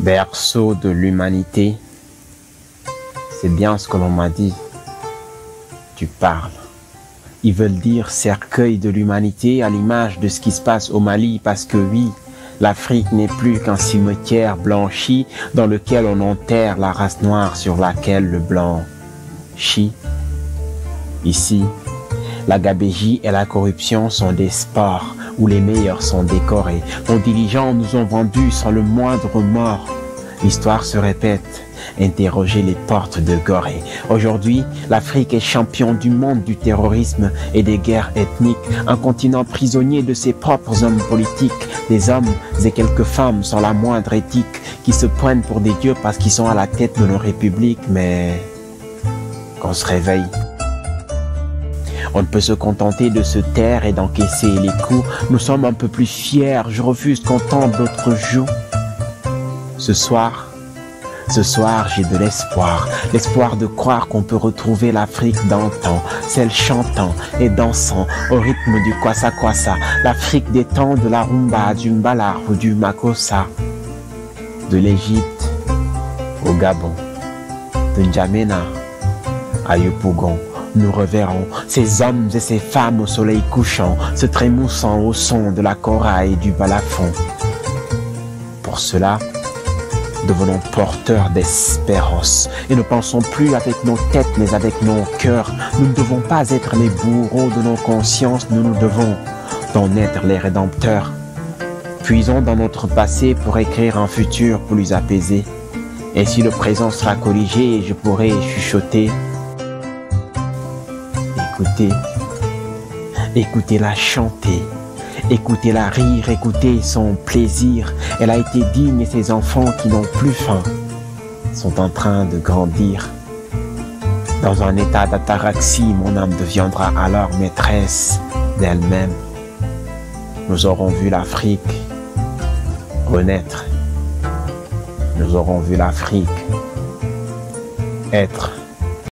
Berceau de l'humanité, c'est bien ce que l'on m'a dit. Tu parles. Ils veulent dire cercueil de l'humanité à l'image de ce qui se passe au Mali parce que oui, l'Afrique n'est plus qu'un cimetière blanchi dans lequel on enterre la race noire sur laquelle le blanc chie. Ici, la gabégie et la corruption sont des sports où les meilleurs sont décorés. Nos dirigeants nous ont vendus sans le moindre remords. L'histoire se répète. Interrogez les portes de Gorée. Aujourd'hui, l'Afrique est champion du monde du terrorisme et des guerres ethniques, un continent prisonnier de ses propres hommes politiques, des hommes et quelques femmes sans la moindre éthique, qui se prennent pour des dieux parce qu'ils sont à la tête de nos républiques, mais qu'on se réveille. On ne peut se contenter de se taire et d'encaisser les coups. Nous sommes un peu plus fiers. Je refuse qu'on tende notre joue. Ce soir, j'ai de l'espoir. L'espoir de croire qu'on peut retrouver l'Afrique d'antan, celle chantant et dansant au rythme du kwassa kwassa. L'Afrique des temps de la rumba, du mbala ou du makossa. De l'Égypte au Gabon, de N'Djamena à Yopougon. Nous reverrons ces hommes et ces femmes au soleil couchant, se trémoussant au son de la kora et du balafon. Pour cela, devenons porteurs d'espérance et ne pensons plus avec nos têtes mais avec nos cœurs. Nous ne devons pas être les bourreaux de nos consciences, nous devons en être les rédempteurs. Puisons dans notre passé pour écrire un futur plus apaisé. Et si le présent sera corrigé, je pourrai chuchoter. Écoutez-la chanter, écoutez-la rire, écoutez son plaisir. Elle a été digne et ses enfants qui n'ont plus faim sont en train de grandir. Dans un état d'ataraxie, mon âme deviendra alors maîtresse d'elle-même. Nous aurons vu l'Afrique renaître. Nous aurons vu l'Afrique être